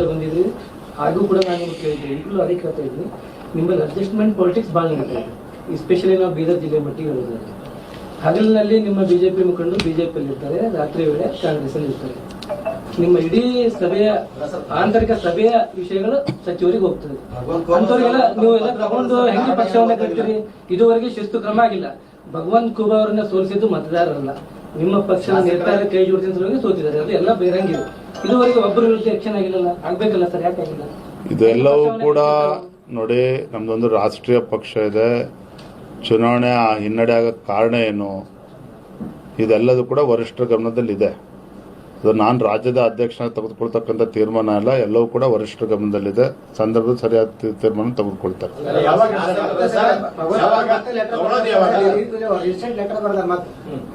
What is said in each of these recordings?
ಬಂದಿದ್ರಿ ಹಾಗೂ ಕೂಡ ನಾನು ನಿಮ್ಗೆ ಕೇಳಿದ್ದೆ, ಈಗಲೂ ಅದೇ ಕೇಳ್ತಾ ಇದ್ವಿ. ನಿಮ್ಮಲ್ಲಿ ಅಡ್ಜಸ್ಟ್ಮೆಂಟ್ ಪಾಲಿಟಿಕ್ಸ್ ಭಾಳ ನಡೀತಾ ಇದೆ, ಎಸ್ಪೆಷಲಿ ನಾವು ಬೀದರ್ ಜಿಲ್ಲೆ ಮಟ್ಟಿಗೆ ಹೇಳೋದಾದ್ರೆ. ಹಗಲಿನಲ್ಲಿ ನಿಮ್ಮ ಬಿಜೆಪಿ ಮುಖಂಡರು ಬಿಜೆಪಿಯಲ್ಲಿ ಇರ್ತಾರೆ, ರಾತ್ರಿ ವೇಳೆ ಕಾಂಗ್ರೆಸ್ ಅಲ್ಲಿ ಇರ್ತಾರೆ. ನಿಮ್ಮ ಇಡೀ ಸಭೆಯ ಆಂತರಿಕ ಸಭೆಯ ವಿಷಯಗಳು ಸಚಿವರಿಗೆ ಹೋಗ್ತದೆ. ಅಂತವರಿಗೆಲ್ಲ ನೀವು ಎಲ್ಲ ತಗೊಂಡು ಹೆಂಗೆ ಪಕ್ಷವನ್ನ ಕಟ್ತೀರಿ? ಇದುವರೆಗೆ ಶಿಸ್ತು ಕ್ರಮ ಆಗಿಲ್ಲ. ಭಗವಂತ ಖೂಬಾ ಅವರನ್ನ ಸೋಲಿಸಿದ್ದು ಮತದಾರರಲ್ಲ, ನಿಮ್ಮ ಪಕ್ಷದ ನಿರ್ಧಾರ ಕೈ ಜೋಡಿಸಿದ ಸಲುವಾಗಿ ಸೋತಿದ್ದಾರೆ. ಅದು ಎಲ್ಲ ಬಹಿರಂಗಿದೆ. ಇದುವರೆಗೆ ಒಬ್ಬರು ವಿರುದ್ಧ ಆಕ್ಷನ್ ಆಗಿಲ್ಲ, ಆಗ್ಬೇಕಲ್ಲ ಸರ್, ಯಾಕಾಗಿಲ್ಲ? ಇದೆಲ್ಲವೂ ಕೂಡ ನೋಡಿ, ನಮ್ದೊಂದು ರಾಷ್ಟ್ರೀಯ ಪಕ್ಷ ಇದೆ. ಚುನಾವಣೆ ಹಿನ್ನಡೆ ಆಗಕ್ಕೆ ಕಾರಣ ಏನು, ಇದೆಲ್ಲದೂ ಕೂಡ ವರಿಷ್ಠರ ಗಮನದಲ್ಲಿದೆ. ಅದು ನಾನು ರಾಜ್ಯದ ಅಧ್ಯಕ್ಷನಾಗಿ ತೆಗೆದುಕೊಳ್ತಕ್ಕಂಥ ತೀರ್ಮಾನ ಅಲ್ಲ, ಎಲ್ಲವೂ ಕೂಡ ವರಿಷ್ಠರ ಗಮನದಲ್ಲಿದೆ. ಸಂದರ್ಭದ ಸರಿಯಾದ ತೀರ್ಮಾನ ತೆಗೆದುಕೊಳ್ತಾರೆ.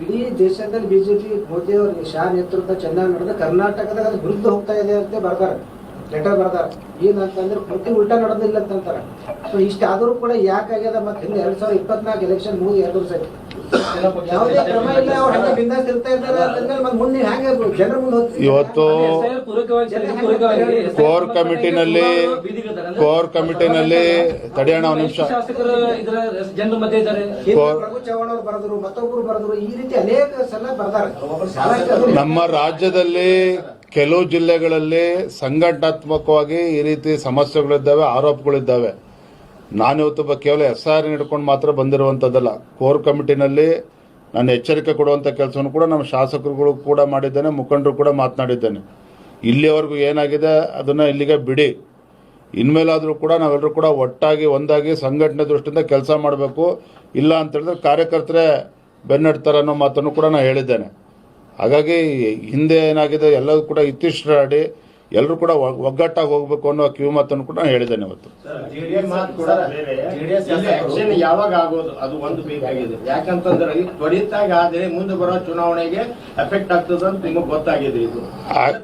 ಇಡೀ ದೇಶದಲ್ಲಿ ಬಿಜೆಪಿ ಮೋದಿ ಅವರಿಗೆ ಶಾ ನೇತೃತ್ವ ಚೆನ್ನಾಗಿ ನಡೆದ, ಕರ್ನಾಟಕದಾಗ ಅದು ವಿರುದ್ಧ ಹೋಗ್ತಾ ಇದೆ ಅಂತ ಬರ್ತಾರೆ, ಲೆಟರ್ ಬರ್ತಾರೆ. ಏನಂತಂದ್ರೆ ಪ್ರತಿ ಉಲ್ಟಾ ನಡೆದಿಲ್ಲ ಅಂತಂತಾರೆ. ಸೊ ಇಷ್ಟಾದರೂ ಕೂಡ ಯಾಕಾಗ್ಯದ? ಮತ್ತೆ ಹಿಂದೆ 2024 ಎಲೆಕ್ಷನ್ ಮುಗಿ 2 ವರ್ಷ ಯಾವುದೇ ಕ್ರಮ ಇಲ್ಲ, ಅವ್ರು ಹಂಗೆ ಬಿಂದಾಸ್ ಇರ್ತಾ ಇದ್ದಾರೆ ಅಂತಂದ್ರೆ ಮತ್ತೆ ಮುಂದೆ ಹ್ಯಾಂಗೆ ಜನರ ಮುಂದೆ ಹೋಗ್ತೀವಿ? ಇವತ್ತು ಕೋರ್ ಕಮಿಟಿನಲ್ಲಿ ತಡೆಯೋಣ ಒಂದು ನಿಮಿಷ. ಪ್ರಭು ಚವ್ಹಾಣ್ ಅವರು ಬರೆದ್ರು, ಮತ್ತೊಬ್ಬರು ಬರೆದ್ರು, ಈ ರೀತಿ ಅನೇಕ ಸಲ ಬರ್ತಾರೆ. ನಮ್ಮ ರಾಜ್ಯದಲ್ಲಿ ಕೆಲವು ಜಿಲ್ಲೆಗಳಲ್ಲಿ ಸಂಘಟನಾತ್ಮಕವಾಗಿ ಈ ರೀತಿ ಸಮಸ್ಯೆಗಳಿದ್ದಾವೆ, ಆರೋಪಗಳಿದ್ದಾವೆ. ನಾನಿವತ್ತು ಕೇವಲ SIR ಹಿಡ್ಕೊಂಡು ಮಾತ್ರ ಬಂದಿರುವಂಥದ್ದಲ್ಲ. ಕೋರ್ ಕಮಿಟಿನಲ್ಲಿ ನಾನು ಎಚ್ಚರಿಕೆ ಕೊಡುವಂಥ ಕೆಲಸವನ್ನು ಕೂಡ ನಮ್ಮ ಶಾಸಕರುಗಳು ಕೂಡ ಮಾಡಿದ್ದೇನೆ, ಮುಖಂಡರು ಕೂಡ ಮಾತನಾಡಿದ್ದೇನೆ. ಇಲ್ಲಿವರೆಗೂ ಏನಾಗಿದೆ ಅದನ್ನು ಇಲ್ಲಿಗೆ ಬಿಡಿ. ಇನ್ಮೇಲಾದರೂ ಕೂಡ ನಾವೆಲ್ಲರೂ ಕೂಡ ಒಟ್ಟಾಗಿ ಒಂದಾಗಿ ಸಂಘಟನೆ ದೃಷ್ಟಿಯಿಂದ ಕೆಲಸ ಮಾಡಬೇಕು. ಇಲ್ಲ ಅಂತ ಹೇಳಿದ್ರೆ ಕಾರ್ಯಕರ್ತರೇ ಬೆನ್ನಡ್ತಾರೆ ಅನ್ನೋ ಮಾತನ್ನು ಕೂಡ ನಾನು ಹೇಳಿದ್ದೇನೆ. ಹಾಗಾಗಿ ಹಿಂದೆ ಏನಾಗಿದೆ ಎಲ್ಲರೂ ಕೂಡ ಇತ್ತಿಷ್ಟರಾಡಿ ಎಲ್ಲರೂ ಕೂಡ ಒಗ್ಗಟ್ಟಾಗಿ ಹೋಗಬೇಕು ಅನ್ನೋ ಕಿವಿ ಮಾತನ್ನು ಕೂಡ ನಾನು ಹೇಳಿದ್ದೇನೆ. ಇವತ್ತು ಯಾವಾಗ ಆಗೋದು ಅದು ಒಂದು ಬೇಕಾಗಿದೆ. ಯಾಕಂತಂದ್ರೆ ತ್ವರಿತಾಗಿ ಆದರೆ ಮುಂದೆ ಬರೋ ಚುನಾವಣೆಗೆ ಎಫೆಕ್ಟ್ ಆಗ್ತದೆ ಅಂತ ನಿಮಗೆ ಗೊತ್ತಾಗಿದೆ. ಇದು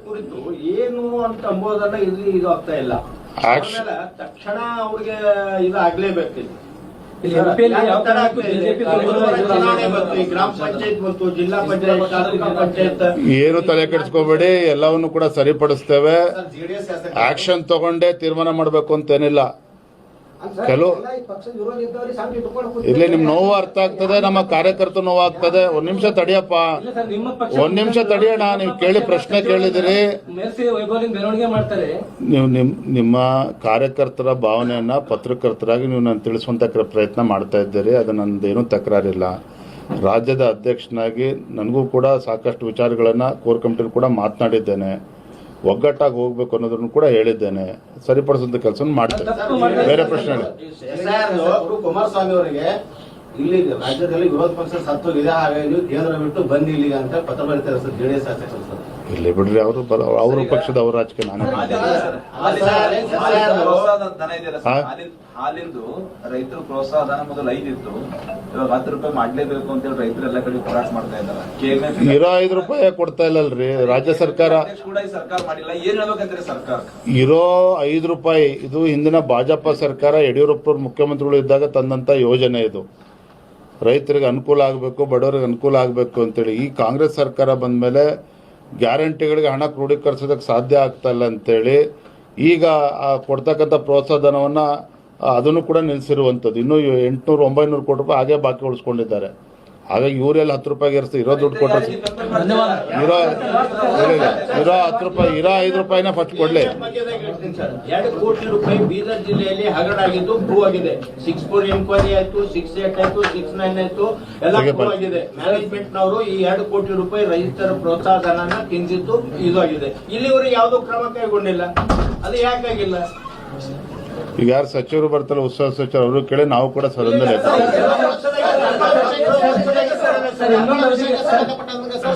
ಕುರಿತು ಏನು ಅಂತ ಅಂಬೋದನ್ನ ಇದು ಆಗ್ತಾ ಇಲ್ಲ. ತಕ್ಷಣ ಅವ್ರಿಗೆ ಇದು ಆಗ್ಲೇಬೇಕಿದೆ. ಗ್ರಾಮ ಪಂಚಾಯತ್ ಮತ್ತು ಜಿಲ್ಲಾ ಪಂಚಾಯತ್, ತಾಲೂಕಾ ಪಂಚಾಯತ್ ಏನು ತಲೆ ಕೆಡಿಸ್ಕೋಬೇಡಿ, ಎಲ್ಲವನ್ನು ಕೂಡ ಸರಿಪಡಿಸ್ತೇವೆ. ಆಕ್ಷನ್ ತಗೊಂಡೇ ತೀರ್ಮಾನ ಮಾಡಬೇಕು ಅಂತೇನಿಲ್ಲ. ಕೆಲವು ಇಲ್ಲಿ ನಿಮ್ ನೋವು ಅರ್ಥ ಆಗ್ತದೆ, ನಮ್ಮ ಕಾರ್ಯಕರ್ತ ನೋವು ಆಗ್ತದೆ. ಒಂದ್ ನಿಮಿಷ ತಡಿಯಪ್ಪ, ಒಂದ್ ನಿಮಿಷ ತಡಿಯೋಣ. ನೀವು ಕೇಳಿ ಪ್ರಶ್ನೆ ಕೇಳಿದಿರಿ, ನೀವು ನಿಮ್ಮ ಕಾರ್ಯಕರ್ತರ ಭಾವನೆಯನ್ನ ಪತ್ರಕರ್ತರಾಗಿ ನೀವು ನಾನು ತಿಳಿಸುವಂತ ಪ್ರಯತ್ನ ಮಾಡ್ತಾ ಇದ್ದೀರಿ. ಅದು ನಂದೇನು ತಕರಾರಿಲ್ಲ. ರಾಜ್ಯದ ಅಧ್ಯಕ್ಷನಾಗಿ ನನಗೂ ಕೂಡ ಸಾಕಷ್ಟು ವಿಚಾರಗಳನ್ನ ಕೋರ್ ಕಮಿಟಿಯಲ್ಲಿ ಕೂಡ ಮಾತನಾಡಿದ್ದೇನೆ. ಒಗ್ಗಟ್ಟಾಗಿ ಹೋಗ್ಬೇಕು ಅನ್ನೋದನ್ನು ಕೂಡ ಹೇಳಿದ್ದೇನೆ. ಸರಿಪಡಿಸುವಂತ ಕೆಲಸ ಮಾಡ್ತೇನೆ. ಬೇರೆ ಪ್ರಶ್ನೆ ಕುಮಾರಸ್ವಾಮಿ ಅವರಿಗೆ ಇಲ್ಲಿ ರಾಜ್ಯದಲ್ಲಿ ವಿರೋಧ ಪಕ್ಷ ಸತ್ತೋಗಿದೆ, ಹಾಗಾಗಿ ನೀವು ಕೇಂದ್ರ ಬಿಟ್ಟು ಬಂದಿ ಇಲ್ಲಿಗೆ ಅಂತ ಪತ್ರ ಬರೀತಾರೆ ಸರ್ JDS ಶಾಸಕರು. ಇಲ್ಲಿ ಬಿಡ್ರಿ, ಅವ್ರ ಪಕ್ಷದ ಅವ್ರ ರಾಜಕೀಯ ನಾನೇ ಹಾಲಿಂದು ರೈತರು ಪ್ರೋತ್ಸಾಹ ಧನ ಮೊದಲು 5 ಇತ್ತು, ಇವಾಗ 10 ರೂಪಾಯಿ ಮಾಡ್ಲೇಬೇಕು ಅಂತ ಹೇಳಿ ರೈತರು ಎಲ್ಲ ಕಡೆ ಹೋರಾಟ ಮಾಡ್ತಾ ಇದ್ದಾರೆ. ಇರೋ 5 ರೂಪಾಯಿ ಕೊಡ್ತಾ ಇಲ್ಲಲ್ರಿ ರಾಜ್ಯ ಸರ್ಕಾರ. ಸರ್ಕಾರ ಮಾಡಿಲ್ಲ, ಏನ್ ಹೇಳ್ಬೇಕಂದ್ರೆ ಸರ್ಕಾರ ಇರೋ 5 ರೂಪಾಯಿ ಇದು ಹಿಂದಿನ ಭಾಜಪ ಸರ್ಕಾರ ಯಡಿಯೂರಪ್ಪ ಮುಖ್ಯಮಂತ್ರಿಗಳು ಇದ್ದಾಗ ತಂದಂತ ಯೋಜನೆ. ಇದು ರೈತರಿಗೆ ಅನುಕೂಲ ಆಗಬೇಕು, ಬಡವರಿಗೆ ಅನುಕೂಲ ಆಗಬೇಕು ಅಂತೇಳಿ. ಈ ಕಾಂಗ್ರೆಸ್ ಸರ್ಕಾರ ಬಂದ ಮೇಲೆ ಗ್ಯಾರಂಟಿಗಳಿಗೆ ಹಣ ಕ್ರೋಢೀಕರಿಸೋದಕ್ಕೆ ಸಾಧ್ಯ ಆಗ್ತಾ ಇಲ್ಲ ಅಂತೇಳಿ ಈಗ ಕೊಡ್ತಕ್ಕಂಥ ಪ್ರೋತ್ಸಾಹ ಧನವನ್ನು ಅದನ್ನು ಕೂಡ ನಿಲ್ಲಿಸಿರುವಂಥದ್ದು. ಇನ್ನೂ 800-900 ಕೋಟಿ ರೂಪಾಯಿ ಹಾಗೆ ಬಾಕಿ ಉಳಿಸ್ಕೊಂಡಿದ್ದಾರೆ. ಹಾಗಾಗಿ ಇವರೆಲ್ಲ 10 ರೂಪಾಯಿಗೆ ಇರಿಸಿ ಇರೋ ದುಡ್ಡು ಕೊಟ್ಟರೆ ಇರೋ 10 ರೂಪಾಯಿ, ಇರೋ 5 ರೂಪಾಯಿನ ಫಸ್ಟ್ ಕೊಡ್ಲಿ. 2 ಕೋಟಿ ರೂಪಾಯಿ ಬೀದರ್ ಜಿಲ್ಲೆಯಲ್ಲಿ ಹಗರಣ ಆಗಿದ್ದು ಪ್ರೂವ್ ಆಗಿದೆ. 6-4 ಎಂಕ್ವೈರಿ ಆಯ್ತು, 6-8 ಆಯ್ತು, 6-9 ಆಯ್ತು, ಎಲ್ಲ ಪ್ರೂವ್ ಆಗಿದೆ. ಮ್ಯಾನೇಜ್ಮೆಂಟ್ ನವರು ಈ 2 ಕೋಟಿ ರೂಪಾಯಿ ರೈತರ ಪ್ರೋತ್ಸಾಹ ಧನ ತಿಂದಿದ್ದು ಇದು ಆಗಿದೆ. ಇಲ್ಲಿವರೆಗೆ ಯಾವುದೋ ಕ್ರಮ ಕೈಗೊಂಡಿಲ್ಲ. ಅದು ಯಾಕಾಗಿಲ್ಲ? ಈಗ ಯಾರು ಸಚಿವರು ಬರ್ತಾರೆ, ಉತ್ಸವ ಸಚಿವರು, ಅವರು ಕೇಳಿ ನಾವು ಕೂಡ ಸದನದಲ್ಲಿ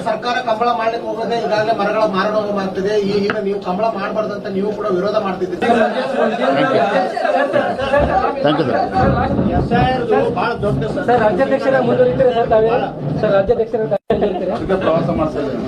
ಸರ್ಕಾರ ಕಂಬಳ ಮಾಡ್ಲಿಕ್ಕೆ ಹೋಗೋದೇ ಈಗಾಗಲೇ ಮರಗಳ ಮಾರಾಟ ಮಾಡ್ತಿದೆ. ಈಗ ನೀವು ಕಂಬಳ ಮಾಡಬಾರ್ದಂತ ನೀವು ಕೂಡ ವಿರೋಧ ಮಾಡ್ತಿದ್ದೀರಿ. ಬಹಳ ದೊಡ್ಡ ರಾಜ್ಯಾಧ್ಯಕ್ಷರ ಮುಂದುವರಿತಾರೆ ಸರ್, ರಾಜ್ಯಾಧ್ಯಕ್ಷರ ಪ್ರವಾಸ ಮಾಡ್ತಾ ಇದ್ದಾರೆ.